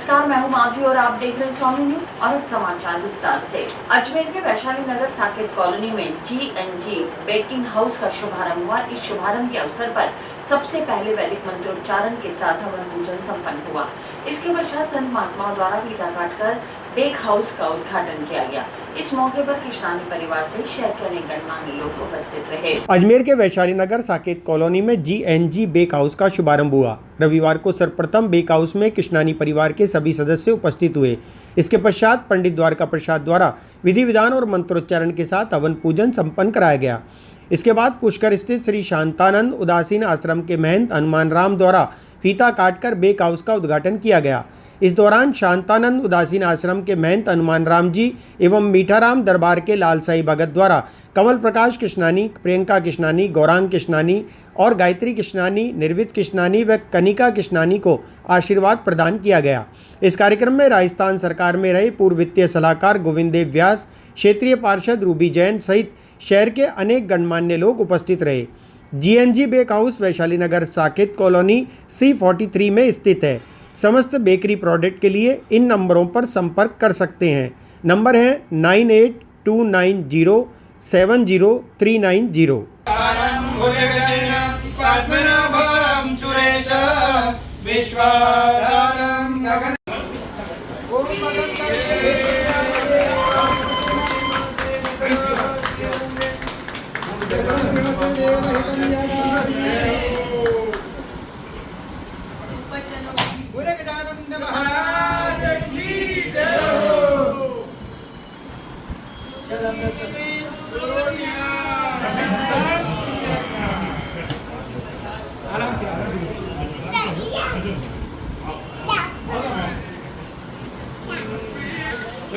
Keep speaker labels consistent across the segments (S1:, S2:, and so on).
S1: नमस्कार, मैं हूं माधवी और आप देख रहे हैं स्वामी न्यूज। और अब समाचार विस्तार से। अजमेर के वैशाली नगर साकेत कॉलोनी में GNG बेकिंग हाउस का शुभारंभ हुआ। इस शुभारंभ के अवसर पर सबसे पहले वैदिक मंत्रोच्चारण के साथ हवन पूजन संपन्न हुआ। इसके पश्चात संत महात्माओं द्वारा फीता काटकर बेक हाउस का उद्घाटन किया गया। इस मौके पर किशनानी परिवार से शहर के अनेक गणमान्य लोग उपस्थित रहे।
S2: अजमेर के वैशाली नगर साकेत कॉलोनी में GNG बेक हाउस का शुभारंभ हुआ। रविवार को सर्वप्रथम बेक हाउस में किशनानी परिवार के सभी सदस्य उपस्थित हुए। इसके पश्चात पंडित द्वारका प्रसाद द्वारा विधि विधान और मंत्रोच्चारण के साथ हवन पूजन संपन्न कराया गया। इसके बाद पुष्कर स्थित श्री शांतानंद उदासीन आश्रम के महंत हनुमान राम द्वारा फीता काटकर बेक हाउस का उद्घाटन किया गया। इस दौरान शांतानंद उदासीन आश्रम के महंत हनुमान राम जी एवं मीठाराम दरबार के लाल साई भगत द्वारा कमल प्रकाश किशनानी, प्रियंका किशनानी, गौरांग किशनानी और गायत्री किशनानी, निर्वित किशनानी व कनिका किशनानी को आशीर्वाद प्रदान किया गया। इस कार्यक्रम में राजस्थान सरकार में रहे पूर्व वित्तीय सलाहकार गोविंद देव व्यास, क्षेत्रीय पार्षद रूबी जैन सहित शहर के अनेक गणमान्य लोग उपस्थित रहे। GNG बेक हाउस वैशाली नगर साकेत कॉलोनी C43 में स्थित है। समस्त बेकरी प्रोडक्ट के लिए इन नंबरों पर संपर्क कर सकते हैं। नंबर है 9829070390।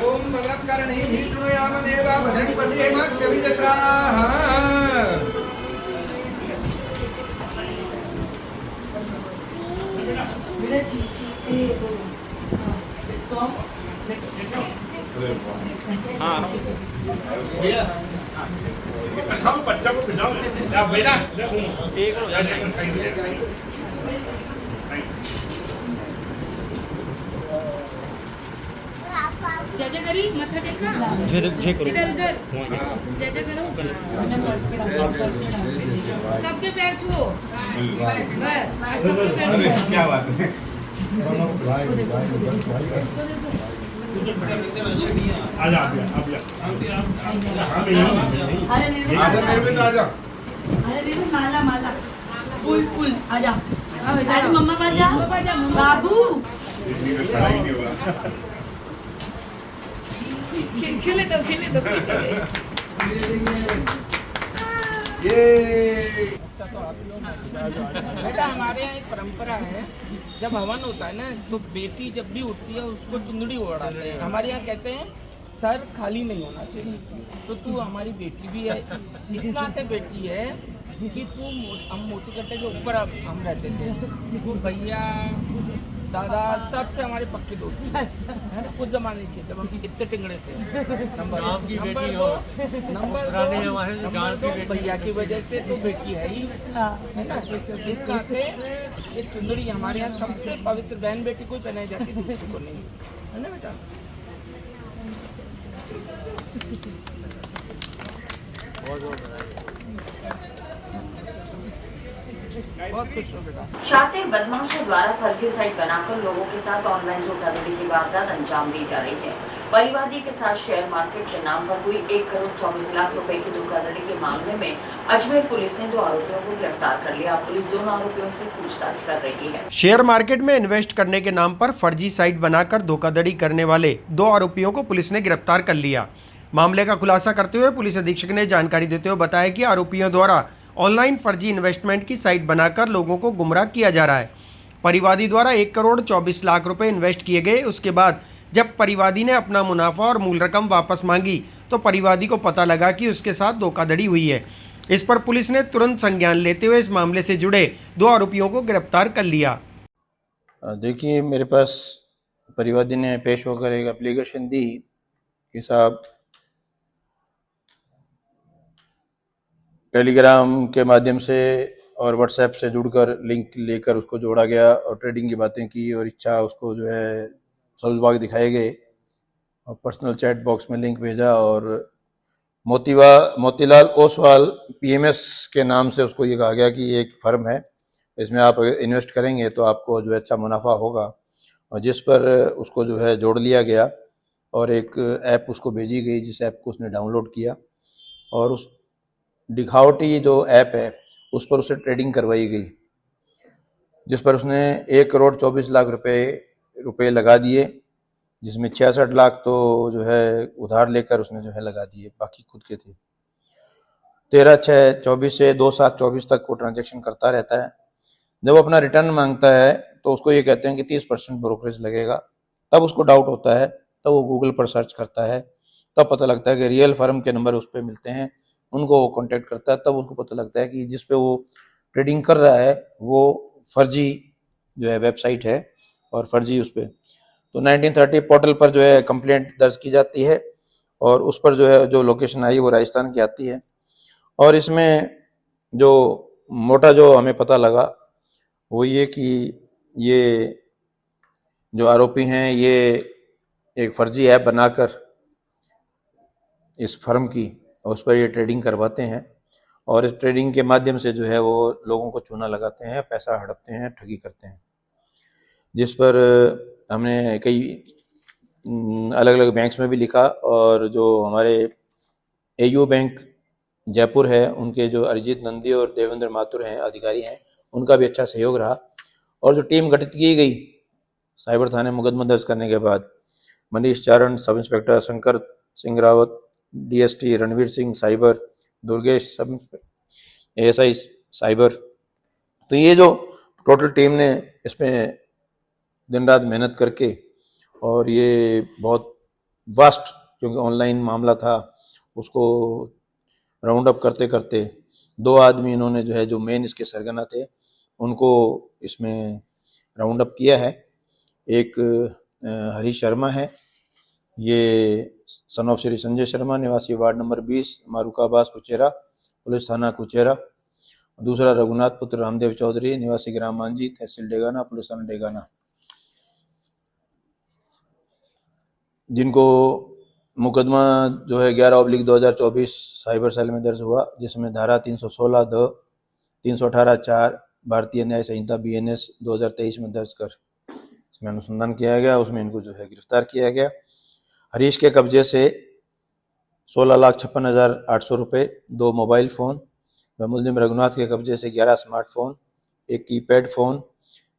S3: ओम भगवत करणी विष्णुयाम देवा भजन पसेम क्षविचक्राः
S4: विरची इसको
S5: हाँ भैया खाओ बच्चा को पिलाओ या बेटा एक रो जा
S4: जय जय करी मथा टेका
S2: जय करो
S4: इधर इधर जय जय करो सबके पैर छुओ बस
S5: क्या बात है आजा आप
S4: अरे
S5: निर्मित आजा
S4: अरे माला माला फूल फूल आजा अरे मम्मा बाजा बाबू खेले तो
S5: ये
S3: बेटा हमारे यहाँ एक परंपरा है, जब हवन होता है ना तो बेटी जब भी उठती है उसको चुंदड़ी ओढ़ाते हैं। हमारे यहाँ कहते हैं सर खाली नहीं होना चाहिए। तो तू हमारी बेटी भी है, इस नाते बेटी है कि तू हम मोती कट्टे के ऊपर हम रहते थे, भैया दादा सबसे हमारे पक्के दोस्त है ना उस जमाने के, जब हम इतने टिंगड़े थे। नंबर की बेटी हो, नंबर दो भैया की वजह से तो बेटी है ही, है ना। इस नाते ये चुंदड़ी हमारे यहाँ सबसे पवित्र बहन बेटी को ही पहनाई जाती है, दूसरी को नहीं, है ना बेटा। बहुत खुश हो बेटा।
S1: शातिर बदमाशों द्वारा फर्जी साइट बनाकर लोगों के साथ ऑनलाइन धोखाधड़ी की वारदात अंजाम दी जा रही है। परिवादी के साथ शेयर मार्केट के नाम पर हुई 1 करोड़ 24 लाख रुपए की धोखाधड़ी के मामले में अजमेर पुलिस ने 2 आरोपियों को गिरफ्तार कर लिया। पुलिस दोनों आरोपियों से पूछताछ कर रही है।
S2: शेयर मार्केट में इन्वेस्ट करने के नाम पर फर्जी साइट बनाकर धोखाधड़ी करने वाले 2 आरोपियों को पुलिस ने गिरफ्तार कर लिया। मामले का खुलासा करते हुए पुलिस अधीक्षक ने जानकारी देते हुए बताया कि आरोपियों द्वारा ऑनलाइन फर्जी इन्वेस्टमेंट की साइट बनाकर लोगों को गुमराह किया जा रहा है। परिवादी द्वारा 1 करोड़ 24 लाख रुपए इन्वेस्ट किए गए। उसके बाद जब परिवादी ने अपना मुनाफा और मूल रकम वापस मांगी तो परिवादी को पता लगा कि उसके साथ धोखाधड़ी हुई है। इस पर पुलिस ने तुरंत संज्ञान लेते हुए इस मामले से जुड़े 2 आरोपियों को गिरफ्तार कर लिया।
S6: देखिए, मेरे पास परिवादी ने पेश होकर एक एप्लीकेशन दी कि साहब टेलीग्राम के माध्यम से और व्हाट्सएप से जुड़कर लिंक लेकर उसको जोड़ा गया और ट्रेडिंग की बातें की और इच्छा उसको जो है सब्ज दिखाए गए और पर्सनल चैट बॉक्स में लिंक भेजा और मोतीलाल ओसवाल पीएमएस के नाम से उसको ये कहा गया कि ये एक फर्म है, इसमें आप इन्वेस्ट करेंगे तो आपको जो है अच्छा मुनाफा होगा, और जिस पर उसको जो है जोड़ लिया गया और एक ऐप उसको भेजी गई जिस ऐप को उसने डाउनलोड किया और उस दिखावटी जो ऐप है उस पर उसे ट्रेडिंग करवाई गई, जिस पर उसने 1,24,00,000 रुपए लगा दिए, जिसमें 66 लाख तो जो है उधार लेकर उसने जो है लगा दिए, बाकी खुद के थे। 13/6/24 से 2/7/24 तक वो ट्रांजैक्शन करता रहता है। जब वो अपना रिटर्न मांगता है तो उसको ये कहते हैं कि 30% ब्रोकरेज लगेगा। तब उसको डाउट होता है, तब वो गूगल पर सर्च करता है, तब पता लगता है कि रियल फर्म के नंबर उस पर मिलते हैं, उनको वो कॉन्टेक्ट करता है, तब उसको पता लगता है कि जिस पे वो ट्रेडिंग कर रहा है वो फर्जी जो है वेबसाइट है और फर्जी उस पर तो 1930 पोर्टल पर जो है कंप्लेंट दर्ज की जाती है और उस पर जो है जो लोकेशन आई वो राजस्थान की आती है। और इसमें जो मोटा जो हमें पता लगा वो ये कि ये जो आरोपी हैं ये एक फर्जी ऐप बनाकर इस फर्म की और उस पर ये ट्रेडिंग करवाते हैं और इस ट्रेडिंग के माध्यम से जो है वो लोगों को चूना लगाते हैं, पैसा हड़पते हैं, ठगी करते हैं, जिस पर हमने कई अलग अलग बैंक्स में भी लिखा और जो हमारे एयू बैंक जयपुर है उनके जो अरिजीत नंदी और देवेंद्र माथुर हैं अधिकारी हैं, उनका भी अच्छा सहयोग रहा। और जो टीम गठित की गई साइबर थाने मुकदमा दर्ज करने के बाद, Manish Charan, sub inspector Shankar Singh Rawat, DST Ranveer Singh cyber, Durgesh sub ASI cyber, तो ये जो टोटल टीम ने इसमें दिन रात मेहनत करके और ये बहुत वास्ट क्योंकि ऑनलाइन मामला था उसको राउंड अप करते करते 2 आदमी इन्होंने जो है जो मेन इसके सरगना थे उनको इसमें राउंड अप किया है। एक हरीश शर्मा है, ये सन ऑफ श्री संजय शर्मा, निवासी वार्ड नंबर 20, मारूकाबास कुचेरा, पुलिस थाना कुचेरा। दूसरा रघुनाथ पुत्र रामदेव चौधरी, निवासी ग्राम मांझी, तहसील डेगाना, पुलिस थाना डेगाना, जिनको मुकदमा जो है 11/2024 साइबर सेल में दर्ज हुआ, जिसमें धारा 316 द 318(4) भारतीय न्याय संहिता BNS 2023 में दर्ज कर इसमें अनुसंधान किया गया, उसमें इनको जो है गिरफ्तार किया गया। हरीश के कब्जे से 16,56,800 रुपये, 2 मोबाइल फ़ोन व मुलजिम रघुनाथ के कब्जे से 11 smartphone, 1 keypad phone,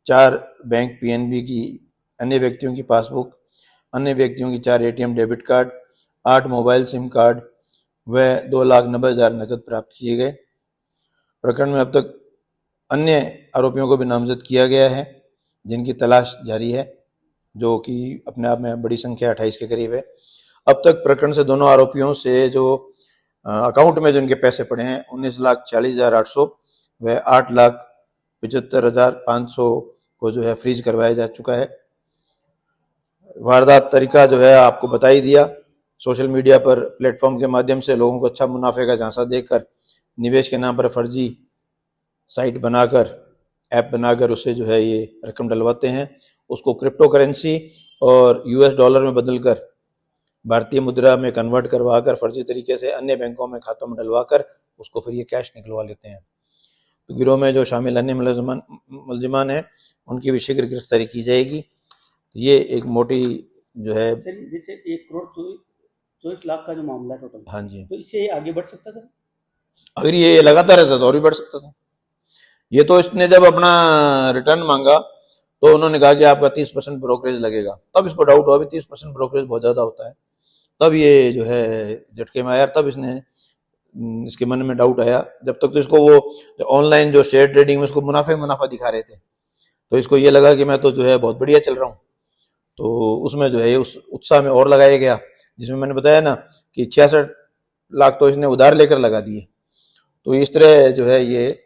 S6: 4 bank PNB की अन्य व्यक्तियों की पासबुक, अन्य व्यक्तियों की 4 ATM debit card, 8 mobile SIM card व 2,90,000 नकद प्राप्त किए गए। प्रकरण में अब तक अन्य आरोपियों को भी नामजद किया गया है जिनकी तलाश जारी है, जो कि अपने आप में बड़ी संख्या 28 के करीब है। अब तक प्रकरण से दोनों आरोपियों से जो अकाउंट में जो इनके पैसे पड़े हैं 19,40,800 व 8,75,500 को जो है फ्रीज करवाया जा चुका है। वारदात तरीका जो है आपको बता ही दिया, सोशल मीडिया पर प्लेटफॉर्म के माध्यम से लोगों को अच्छा मुनाफे का झांसा देकर निवेश के नाम पर फर्जी साइट बनाकर ऐप बनाकर उससे जो है ये रकम डलवाते हैं, उसको क्रिप्टो करेंसी और US डॉलर में बदलकर भारतीय मुद्रा में कन्वर्ट करवाकर फर्जी तरीके से अन्य बैंकों में खातों में डलवाकर उसको फिर ये कैश निकलवा लेते हैं। तो गिरोह में जो शामिल अन्य मुलजिमान हैं उनकी भी शीघ्र गिरफ्तारी की जाएगी। ये एक मोटी जो है
S7: जैसे 1,24,00,000 का जो मामला है टोटल,
S6: हाँ जी,
S7: तो इससे आगे बढ़ सकता था
S6: अगर ये लगातार रहता तो और भी बढ़ सकता था। ये तो इसने जब अपना रिटर्न मांगा तो उन्होंने कहा कि आपका 30% ब्रोकरेज लगेगा, तब इसको डाउट हुआ भी 30% ब्रोकरेज बहुत ज़्यादा होता है, तब ये जो है झटके में आया, तब इसने इसके मन में डाउट आया। जब तक तो इसको वो ऑनलाइन जो शेयर ट्रेडिंग में इसको मुनाफा दिखा रहे थे तो इसको ये लगा कि मैं तो जो है बहुत बढ़िया चल रहा हूँ, तो उसमें जो है उस उत्साह में और लगाया गया, जिसमें मैंने बताया ना कि 66 लाख तो इसने उधार लेकर लगा दिए। तो इस तरह जो है ये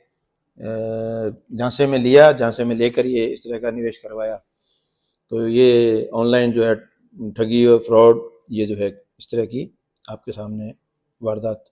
S6: झांसे में लिया, झांसे में लेकर ये इस तरह का निवेश करवाया। तो ये ऑनलाइन जो है ठगी और फ्रॉड ये जो है इस तरह की आपके सामने वारदात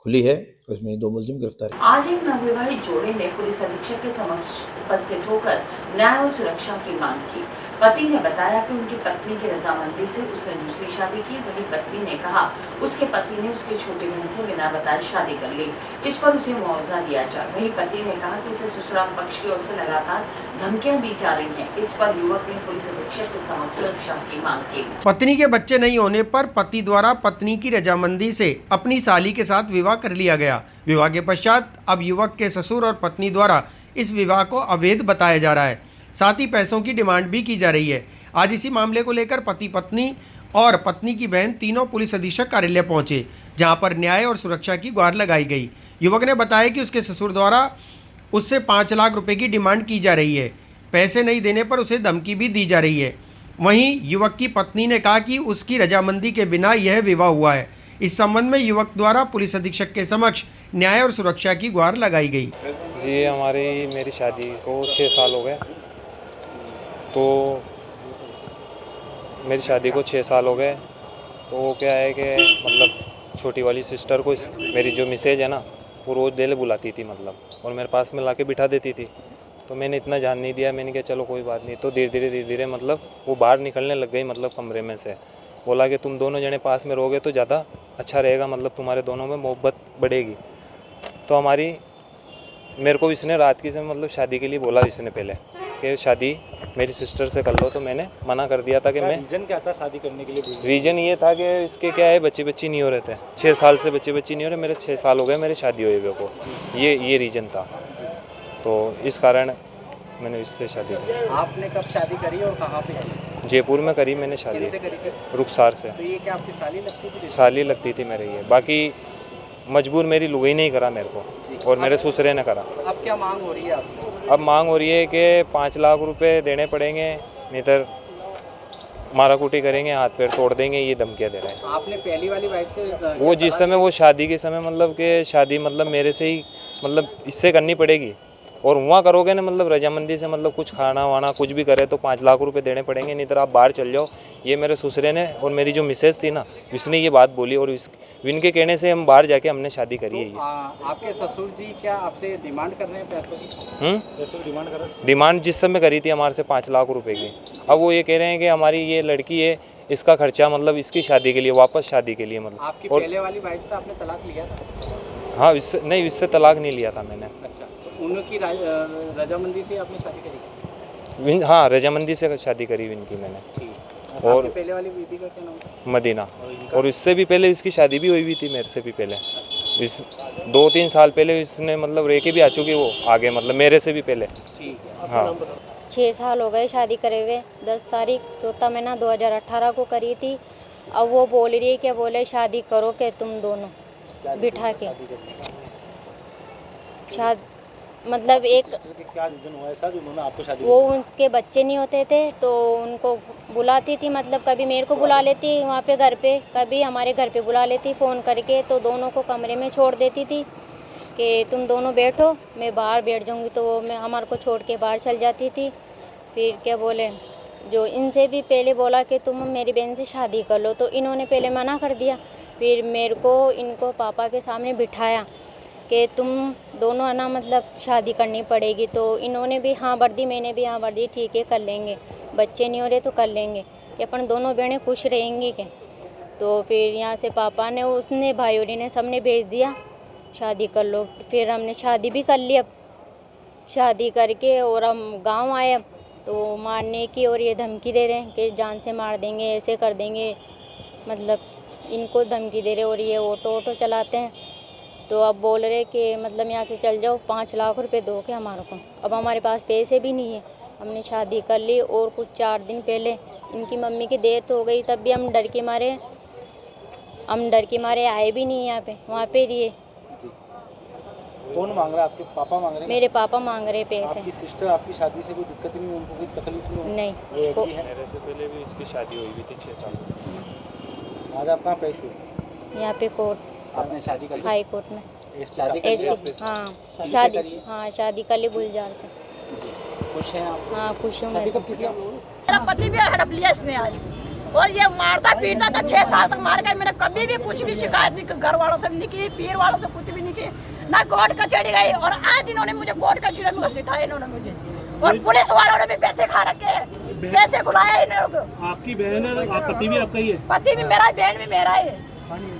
S6: खुली है और इसमें 2 मुलजिम गिरफ्तार है।
S1: आज एक नवविवाहित जोड़े ने पुलिस अधीक्षक के समक्ष उपस्थित होकर न्याय और सुरक्षा की मांग की। पति ने बताया कि उनकी पत्नी की रजामंदी से उसने दूसरी शादी की। वहीं पत्नी ने कहा उसके पति ने उसकी छोटी बहन से बिना बताए शादी कर ली, इस पर उसे मुआवजा दिया जाए। वहीं पति ने कहा कि उसे ससुराल पक्ष की ओर से लगातार धमकियां दी जा रही हैं। इस पर युवक ने पुलिस अधीक्षक के समक्ष सुरक्षा की मांग की।
S2: पत्नी के बच्चे नहीं होने पर पति द्वारा पत्नी की रजामंदी से अपनी साली के साथ विवाह कर लिया गया। विवाह के पश्चात अब युवक के ससुर और पत्नी द्वारा इस विवाह को अवैध बताया जा रहा है, साथ ही पैसों की डिमांड भी की जा रही है। आज इसी मामले को लेकर पति पत्नी और पत्नी की बहन तीनों पुलिस अधीक्षक कार्यालय पहुंचे, जहां पर न्याय और सुरक्षा की गुहार लगाई गई। युवक ने बताया कि उसके ससुर द्वारा उससे 5 लाख रुपए की डिमांड की जा रही है। पैसे नहीं देने पर उसे धमकी भी दी जा रही है। वहीं युवक की पत्नी ने कहा कि उसकी रजामंदी के बिना यह विवाह हुआ है। इस संबंध में युवक द्वारा पुलिस अधीक्षक के समक्ष न्याय और सुरक्षा की गुहार लगाई गई।
S8: जी मेरी शादी को 6 साल हो गए, तो मेरी शादी को 6 साल हो गए। तो वो क्या है कि मतलब छोटी वाली सिस्टर को मेरी जो मिसेज है ना, वो रोज़ डेली बुलाती थी मतलब, और मेरे पास में लाके बिठा देती थी। तो मैंने इतना ध्यान नहीं दिया, मैंने कहा चलो कोई बात नहीं। तो धीरे धीरे मतलब वो बाहर निकलने लग गई, मतलब कमरे में से बोला कि तुम दोनों जने पास में रहोगे तो ज़्यादा अच्छा रहेगा, मतलब तुम्हारे दोनों में मोहब्बत बढ़ेगी। तो मेरे को इसने रात की से मतलब शादी के लिए बोला इसने पहले कि शादी मेरी सिस्टर से कर लो। तो मैंने मना कर दिया था कि मैं,
S7: रीज़न क्या था शादी करने के लिए?
S8: रीज़न ये था कि इसके क्या है बच्चे नहीं हो रहे थे, 6 साल से बच्चे नहीं हो रहे। मेरे 6 साल हो गए मेरे शादी हुए हुए को, ये रीज़न था। तो इस कारण मैंने इससे शादी की।
S7: आपने कब शादी करी और कहाँ पे की?
S8: जयपुर में करी मैंने शादी,
S7: किससे करी थी?
S8: रुखसार से।
S7: तो ये क्या आपकी साली लगती थी?
S8: साली लगती थी मेरे ये, बाकी मजबूर मेरी लुगाई नहीं करा मेरे को, और मेरे ससुरे ने करा।
S7: अब क्या मांग हो रही है आपसे?
S8: अब मांग हो रही है कि 5 लाख रुपए देने पड़ेंगे, नहीं तो माराकुटी करेंगे, हाथ पैर तोड़ देंगे, ये धमकियाँ दे रहे हैं।
S7: आपने पहली वाली वाइफ से
S8: वो जिस समय वो शादी के समय मतलब कि शादी मतलब मेरे से ही मतलब इससे करनी पड़ेगी, और वहाँ करोगे ना मतलब रजामंदी से मतलब कुछ खाना वाना कुछ भी करे तो 5 लाख रुपए देने पड़ेंगे, नहीं तो आप बाहर चल जाओ। ये मेरे ससुरे ने और मेरी जो मिसेज थी ना, इसने ये बात बोली, और इनके कहने से हम बाहर जाके हमने शादी करी है।
S7: आपके ससुर जी क्या आपसे डिमांड कर रहे हैं पैसों की? पैसों की डिमांड कर रहे हैं?
S8: डिमांड जिस समय करी थी हमारे से 5 लाख रुपए की। अब वो ये कह रहे हैं कि हमारी ये लड़की है, इसका खर्चा मतलब इसकी शादी के लिए, वापस शादी के लिए मतलब।
S7: आपकी पहले वाली वाइफ से आपने तलाक लिया था?
S8: हाँ, इससे तलाक नहीं लिया था मैंने।
S7: अच्छा, तो उनकी रजामंदी से आपने शादी करी?
S8: हाँ, रजामंदी से शादी करी इनकी मैंने।
S7: ठीक।
S8: और
S7: पहले वाली बीबी का क्या नाम था?
S8: मदीना। और इससे भी पहले इसकी शादी भी हुई थी मेरे से भी पहले, इस 2-3 साल पहले इसने मतलब रह के भी आ चुकी वो आगे, मतलब मेरे से भी पहले।
S7: ठीक है।
S8: हाँ,
S9: 6 साल हो गए शादी करे हुए। 10 तारीख 4 महीना 2018 को करी थी। अब वो बोल रही है कि बोले शादी करो के तुम दोनों बिठा के। शादी मतलब एक
S7: क्या रीजन हुआ ऐसा उन्होंने आपको शादी?
S9: वो उसके बच्चे नहीं होते थे तो उनको बुलाती थी, मतलब कभी मेरे को बुला लेती वहाँ पे घर पे, कभी हमारे घर पे बुला लेती फ़ोन करके। तो दोनों को कमरे में छोड़ देती थी कि तुम दोनों बैठो, मैं बाहर बैठ जाऊँगी। तो वो मैं हमारे को छोड़ के बाहर चल जाती थी। फिर क्या बोले, जो इनसे भी पहले बोला कि तुम मेरी बहन से शादी कर लो, तो इन्होंने पहले मना कर दिया। फिर मेरे को इनको पापा के सामने बिठाया कि तुम दोनों है ना मतलब शादी करनी पड़ेगी। तो इन्होंने भी हाँ भर दी, मैंने भी हाँ भर दी, ठीक है कर लेंगे, बच्चे नहीं हो रहे तो कर लेंगे, कि अपन दोनों बहनें खुश रहेंगी के। तो फिर यहाँ से पापा ने उसने भाई ने सबने भेज दिया शादी कर लो। फिर हमने शादी भी कर ली। अब शादी करके और हम गांव आए, अब तो मारने की और ये धमकी दे रहे हैं कि जान से मार देंगे, ऐसे कर देंगे, मतलब इनको धमकी दे रहे। और ये ऑटो चलाते हैं, तो अब बोल रहे कि मतलब यहाँ से चल जाओ, 5 लाख रुपए दो के हमारे को। अब हमारे पास पैसे भी नहीं है, हमने शादी कर ली। और कुछ 4 दिन पहले इनकी मम्मी की डेथ हो गई, तब भी हम डर के मारे आए भी नहीं यहाँ पे, वहाँ पे रहिए।
S7: कौन मांग रहा है? आपके पापा मांग रहे हैं?
S9: मेरे पापा मांग रहे पैसे।
S7: आपकी सिस्टर आपकी शादी से कोई दिक्कत नहीं, उनको कोई तकलीफ नहीं?
S9: नहीं।
S8: मेरे से पहले भी इसकी शादी हुई हुई थी 6 साल।
S7: आज आप कहाँ पेश हुए?
S9: यहाँ पे कोर्ट,
S7: आपने शादी कर ली?
S9: हाई कोर्ट में।
S7: शादी कर ली आपने?
S9: हाँ शादी कर ली गुलजार से।
S7: खुश हैं आप?
S9: हाँ खुश हूँ मैं।
S7: शादी कब की थी आप लोगों ने?
S4: मेरा पति भी हड़प लिया इसने आज। और ये मारता पीटता था 6 साल तक मार गए। मैंने कभी भी कुछ भी शिकायत नहीं घर वालों से नहीं की, पीर वालों से कुछ भी नहीं की, ना कोर्ट कचहरी गई। और आज इन्होंने मुझे कोर्ट कचहरी में घसीटा इन्होंने मुझे, और पुलिस वालों ने भी पैसे खा रखे, पैसे खुलाए इन लोगों को। आपकी बहन है, पति भी आपका ही है? पति भी मेरा है, बहन भी मेरा है,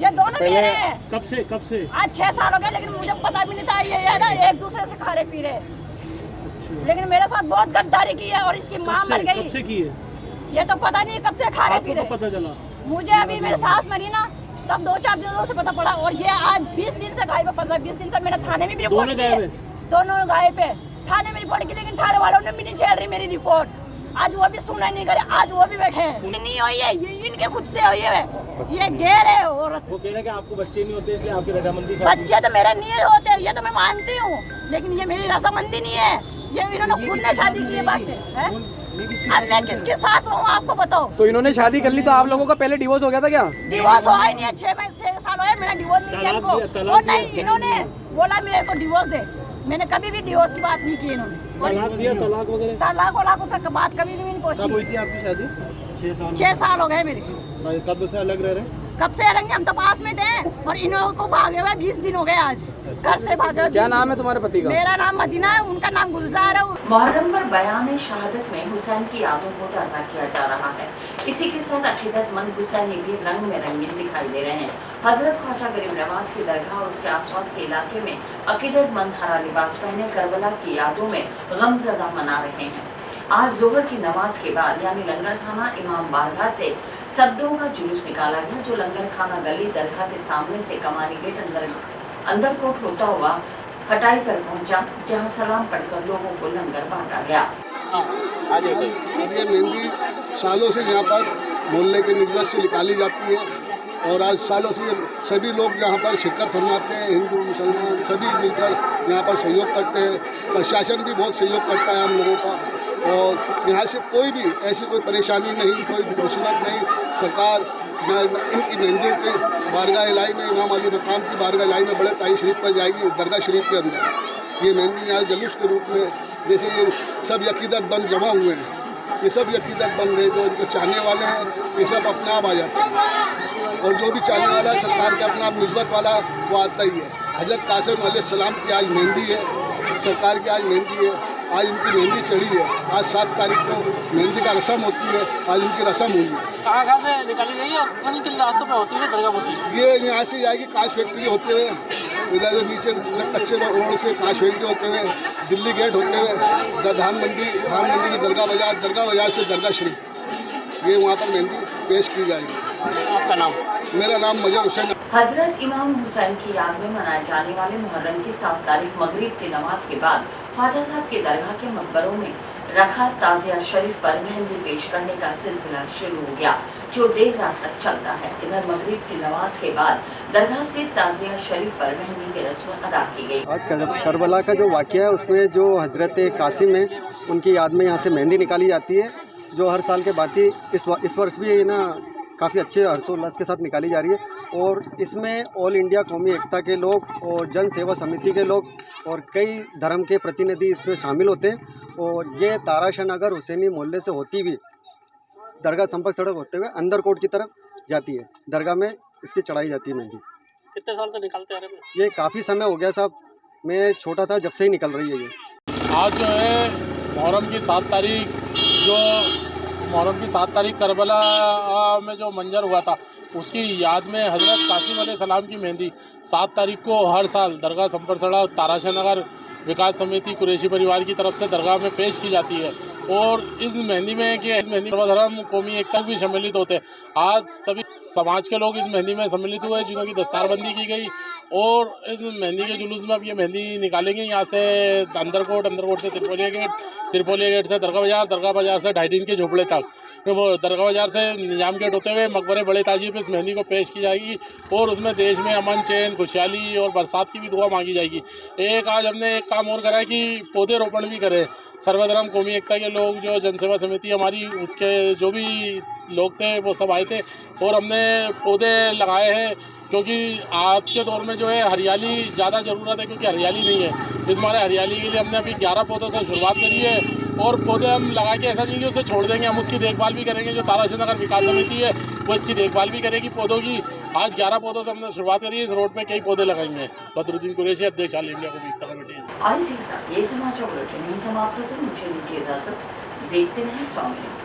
S4: ये दोनों मेरे हैं। कब से? आज 6 साल हो गए, लेकिन मुझे पता भी नहीं था ये ना एक दूसरे से खा रहे पी रहे। लेकिन मेरे साथ बहुत गद्दारी की है और इसकी माँ मर गई। कब से की है? ये तो पता नहीं कब से खा रहे पी रहे। पता चला मुझे अभी मेरे सास मरी ना, तब 2-4 दिनों से पता पड़ा। और ये आज 20 दिन से गायब है, 15-20 दिन से। मैंने थाने में भी रिपोर्ट की है, दोनों गायब है, थाने में रिपोर्ट की, लेकिन थाने वालों ने भी नहीं झेल रही मेरी रिपोर्ट। आज वो भी सुना नहीं करे, आज वो भी बैठे हैं। नहीं हुई है, ये इनके खुद से हुई है, ये गैर है औरत। वो कह रहे हैं कि आपको बच्चे नहीं होते इसलिए आपकी रजामंदी। बच्चे तो मेरे नहीं होते, ये तो मैं मानती हूँ, लेकिन ये मेरी रजामंदी नहीं है, ये इन्होंने खुद ने शादी की है। बात है अब मैं किसके साथ रहूँ आपको बताओ। तो इन्होंने शादी कर ली, तो आप लोगों का पहले डिवोर्स हो गया था क्या? डिवोर्स हुआ ही नहीं है, 6 साल हुए मैंने डिवोर्स नहीं किया इनको। और नहीं, इन्होंने बोला मेरे को डिवोर्स दे, मैंने कभी भी डिवोर्स की बात नहीं की इन्होंने। तलाक बात कभी नहीं पहुंची। कब हुई थी आपकी शादी? 6 साल हो गए मेरे। कब से अलग रह रहे? कब से अलग? हम तो पास में थे और इन लोगों को भागे हुए 20 दिन हो गए आज घर से भागे। क्या नाम है तुम्हारे पति का? मेरा नाम मदीना है, उनका नाम गुलजार है।
S1: मुहर्रम पर बयान शहादत में हुसैन की यादों को ताज़ा किया जा रहा है। इसी के साथ अकीदतमंद हुसैनी भी रंग में रंगीन दिखाई दे रहे हैं। हजरत ख्वाजा गरीब नवाज की दरगाह और उसके आसपास के इलाके में अकीदतमंद हरा लिबास पहने करबला की यादों में गमज़दा मना रहे हैं। आज जोहर की नमाज के बाद यानी लंगर खाना इमाम बारगाह से सब्दों का जुलूस निकाला गया, जो लंगर खाना गली दरगाह के सामने से कमानी गेट अंदर कोट होता हुआ हटाई पर पहुंचा, जहां सलाम पढ़कर लोगों को लंगर बांटा गया।
S10: ये मेहंदी सालों से यहाँ पर मोहल्ले के निगरानी से निकाली जाती है और आज सालों से सभी लोग यहाँ पर शिरकत फरमाते हैं, हिंदू मुसलमान सभी मिलकर यहाँ पर सहयोग करते हैं। प्रशासन भी बहुत सहयोग करता है हम लोगों का और यहाँ से कोई भी ऐसी कोई परेशानी नहीं, कोई मुसीबत नहीं। सरकार इनकी मेहंदियों के बारगाह इलाही में, इमाम अली मकाम की बारगाह इलाही में बड़े ताई शरीफ पर जाएगी, दरगाह शरीफ के अंदर ये मेहंदी यहाँ जुलूस के रूप में, जैसे ये सब अकीदत बंद जमा हुए हैं, ये सब अकीदत बंद है, जो इनको चाहने वाले हैं ये सब अपने आप आ जाते हैं और जो भी चाहने वाला है सरकार के अपना आप निस्बत वाला वो आता ही है। हज़रत कासिम अलैहिस्सलाम की आज मेहंदी है, सरकार की आज मेहंदी है, आज इनकी मेहंदी चढ़ी है। आज 7 तारीख को मेहंदी का रस्म होती है, आज इनकी रस्म हुई है।
S7: कहाँ से निकाली गई है? किन रास्तों पे होती है दरगाह पहुंची?
S10: ये यहाँ से जाएगी काश फैक्ट्री होते हुए, इधर नीचे कच्चे रोड से काश फैक्ट्री होते हुए, दिल्ली गेट होते हुए धान मंडी की दरगाह बाजार से दरगाह शरीफ, ये वहाँ पर मेहंदी पेश की जाएगी।
S7: आपका नाम?
S10: मेरा नाम मजर हुसैन।
S1: हजरत इमाम हुसैन की याद में मनाए जाने वाले मुहर्रम की 7 तारीख मगरिब की नमाज के बाद ख्वाजा साहब के दरगाह के मकबरों में रखा ताज़िया शरीफ पर मेहंदी पेश करने का सिलसिला शुरू हो गया, जो देर रात तक चलता है। इधर मगरिब की नमाज के बाद दरगाह से ताज़िया शरीफ पर मेहंदी की रस्म अदा की गई।
S11: आज करबला का जो वाक़या है उसमें जो हजरत कासिम है उनकी याद में यहाँ से मेहंदी निकाली जाती है, जो हर साल के बाद ही इस वर्ष भी ना काफ़ी अच्छे हर्षोल्लास के साथ निकाली जा रही है। और इसमें ऑल इंडिया कौमी एकता के लोग और जन सेवा समिति के लोग और कई धर्म के प्रतिनिधि इसमें शामिल होते हैं और ये ताराशाह नगर हुसैनी मोहल्ले से होती हुई दरगाह संपर्क सड़क होते हुए अंदर कोट की तरफ जाती है। दरगाह में इसकी चढ़ाई जाती है मेहंदी।
S7: कितने साल से निकालते आ रहे हैं?
S11: ये काफ़ी समय हो गया साहब, मैं छोटा था जब से ही निकल रही है ये।
S12: आज जो है मुहर्रम की 7 तारीख करबला में जो मंजर हुआ था उसकी याद में हज़रत कासिम अलैहिस्सलाम की मेहंदी 7 तारीख को हर साल दरगाह संपर सड़क ताराशाह नगर विकास समिति कुरैशी परिवार की तरफ से दरगाह में पेश की जाती है। और इस मेहंदी में कि इस मेहंदी सर्वधर्म कौमी एकता भी सम्मिलित होते हैं। आज सभी समाज के लोग इस मेहंदी में सम्मिलित हुए, जिन्हों की दस्तारबंदी की गई और इस मेहंदी के जुलूस में अब ये मेहंदी निकालेंगे यहाँ से अंदर कोट से त्रिपोलिया गेट से दरगाह बाजार से ढाईडीन के झोपड़े तक, वो दरगाह बाजार से निजाम गेट होते हुए मकबरे बड़े ताजी पे इस मेहंदी को पेश की जाएगी और उसमें देश में अमन चैन खुशहाली और बरसात की भी दुआ मांगी जाएगी। आज हमने एक काम और करा है कि पौधे रोपण भी करें। सर्वधर्म कौमी एकता के लोग जो जनसेवा समिति हमारी उसके जो भी लोग थे वो सब आए थे और हमने पौधे लगाए हैं, क्योंकि आज के दौर में जो है हरियाली ज़्यादा ज़रूरत है, क्योंकि हरियाली नहीं है। इस हमारे हरियाली के लिए हमने अभी 11 पौधों से शुरुआत करी है और पौधे हम लगा के ऐसा नहीं कि उसे छोड़ देंगे, हम उसकी देखभाल भी करेंगे। जो ताराचंद नगर विकास समिति है वो इसकी देखभाल भी करेगी पौधों की। आज 11 पौधों से हमने शुरुआत करी है, इस रोड पे कई पौधे लगाएंगे। बदरुद्दीन कुरैशी, अध्यक्ष ऑल इंडिया को कमेटी।
S1: और इसी के साथ ये समाचार बुलेटिन नहीं समाप्त होते, मुझे दीजिए इजाजत। देखते रहें स्वामी।